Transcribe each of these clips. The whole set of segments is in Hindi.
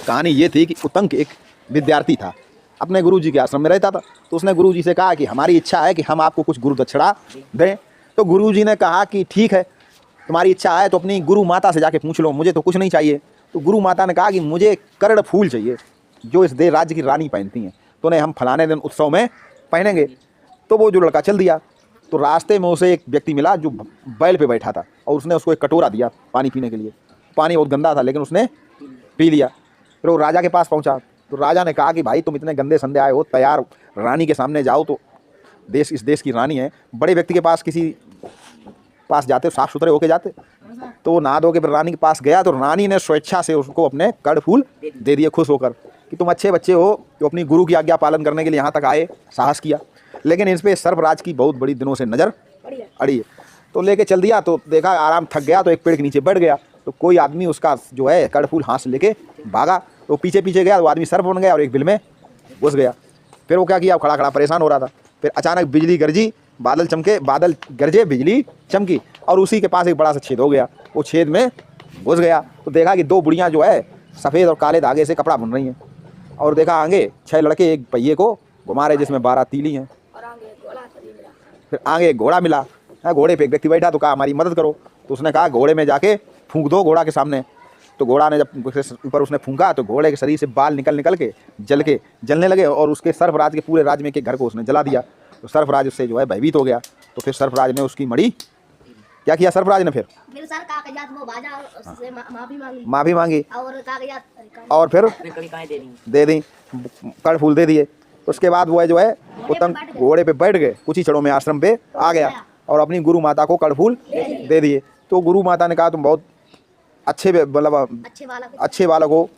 कहानी ये थी कि उतंक एक विद्यार्थी था, अपने गुरुजी के आश्रम में रहता था। तो उसने गुरुजी से कहा कि हमारी इच्छा है कि हम आपको कुछ गुरु दक्षिणा दें। तो गुरुजी ने कहा कि ठीक है, तुम्हारी इच्छा है तो अपनी गुरु माता से जाके पूछ लो, मुझे तो कुछ नहीं चाहिए। तो गुरु माता ने कहा कि मुझे कर्ण फूल चाहिए जो इस देश राज्य की रानी पहनती हैं, तो उन्हें हम फलाने दिन उत्सव में पहनेंगे। तो वो जो लड़का चल दिया। तो रास्ते में उसे एक व्यक्ति मिला जो बैल पे बैठा था, और उसने उसको एक कटोरा दिया पानी पीने के लिए। पानी बहुत गंदा था लेकिन उसने पी लिया। फिर वो राजा के पास पहुंचा। तो राजा ने कहा कि भाई तुम इतने गंदे संदे आए हो, तैयार रानी के सामने जाओ, तो इस देश की रानी है। बड़े व्यक्ति के पास किसी पास जाते साफ सुथरे होके जाते। तो वो नहा धो के फिर रानी के पास गया। तो रानी ने स्वेच्छा से उसको अपने कड़ फूल दे दिए, खुश होकर कि तुम अच्छे बच्चे हो जो अपनी गुरु की आज्ञा पालन करने के लिए यहाँ तक आए, साहस किया। लेकिन इस पर सर्पराज की बहुत बड़ी दिनों से नज़र अड़ी है। तो लेके चल दिया। तो देखा आराम थक गया तो एक पेड़ के नीचे बैठ गया। तो कोई आदमी उसका जो है कड़ फूल हाथ से लेके भागा। तो पीछे पीछे गया, वो आदमी सर्प बन गया और एक बिल में घुस गया। फिर वो क्या किया, खड़ा खड़ा परेशान हो रहा था। फिर अचानक बिजली गरजी, बादल चमके, बादल गरजे, बिजली चमकी, और उसी के पास एक बड़ा सा छेद हो गया। वो छेद में घुस गया। तो देखा कि दो बुढ़ियाँ जो है सफ़ेद और काले धागे से कपड़ा बुन रही हैं, और देखा आगे 6 लड़के एक पहिए को घुमा रहे जिसमें 12 तीली हैं। फिर आगे एक घोड़ा मिला। घोड़े पे एक व्यक्ति बैठा। तो कहा हमारी मदद करो। तो उसने कहा घोड़े में जाके फूंक दो घोड़ा के सामने। तो घोड़ा ने जब ऊपर उसने फूंका तो घोड़े के शरीर से बाल निकल के जलने लगे, और उसके सर्पराज के पूरे राज्य में के घर को उसने जला दिया। तो सर्पराज उससे जो है भयभीत हो गया। तो फिर सर्पराज ने उसकी मड़ी क्या किया, सर्पराज ने फिर माफ़ी मांगी और फिर दे दी, कड़ फूल दे दिए। उसके बाद वो है जो है उतंक घोड़े पे बैठ गए, कुछ ही क्षणों में आश्रम पे आ गया और अपनी गुरु माता को कड़ फूल दे दिए। तो गुरु माता ने कहा तुम बहुत अच्छे मतलब अच्छे बालक हो।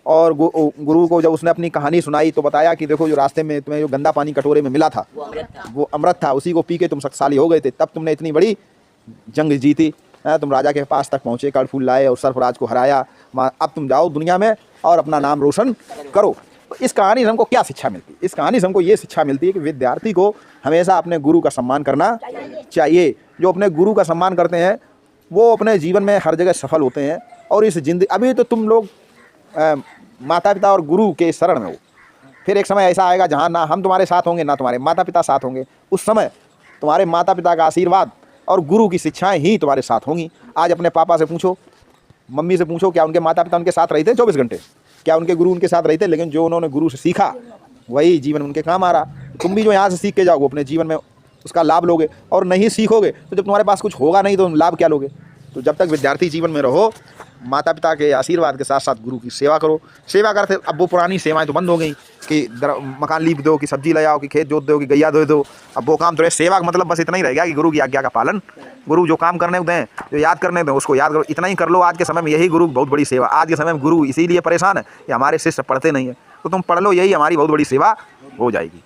और गुरु को जब उसने अपनी कहानी सुनाई तो बताया कि देखो जो रास्ते में तुम्हें जो गंदा पानी कटोरे में मिला था वो अमृत था, उसी को पी के तुम शक्तिशाली हो गए थे, तब तुमने इतनी बड़ी जंग जीती। तुम राजा के पास तक पहुँचे, कड़ फूल लाए और सर्पराज को हराया। अब तुम जाओ दुनिया में और अपना नाम रोशन करो। तो इस कहानी से हमको क्या शिक्षा मिलती है? इस कहानी से हमको ये शिक्षा मिलती है कि विद्यार्थी को हमेशा अपने गुरु का सम्मान करना चाहिए। जो अपने गुरु का सम्मान करते हैं वो अपने जीवन में हर जगह सफल होते हैं। और इस जिंदगी अभी तो तुम लोग माता पिता और गुरु के शरण में हो, फिर एक समय ऐसा आएगा जहाँ ना हम तुम्हारे साथ होंगे ना तुम्हारे माता पिता साथ होंगे। उस समय तुम्हारे माता पिता का आशीर्वाद और गुरु की शिक्षाएं ही तुम्हारे साथ होंगी। आज अपने पापा से पूछो, मम्मी से पूछो, क्या उनके माता पिता उनके साथ रहते 24 घंटे? क्या उनके गुरु उनके साथ रहते? लेकिन जो उन्होंने गुरु से सीखा वही जीवन उनके काम आ रहा। तुम भी जो यहाँ से सीख के जाओगे अपने जीवन में उसका लाभ लोगे, और नहीं सीखोगे तो जब तुम्हारे पास कुछ होगा नहीं तो लाभ क्या लोगे? तो जब तक विद्यार्थी जीवन में रहो, माता पिता के आशीर्वाद के साथ साथ गुरु की सेवा करो। सेवा करते अब वो पुरानी सेवाएं तो बंद हो गई कि मकान लीप दो, कि सब्जी ले आओ, कि खेत जोत दो, कि गैया धो दो। अब वो काम तो सेवा का मतलब बस इतना ही रह गया कि गुरु की आज्ञा का पालन, गुरु जो काम करने दें, जो याद करने दें उसको याद करो, इतना ही कर लो। आज के समय में यही गुरु बहुत बड़ी सेवा। आज के समय में गुरु इसीलिए परेशान है कि हमारे शिष्य पढ़ते नहीं है, तो तुम पढ़ लो, यही हमारी बहुत बड़ी सेवा हो जाएगी।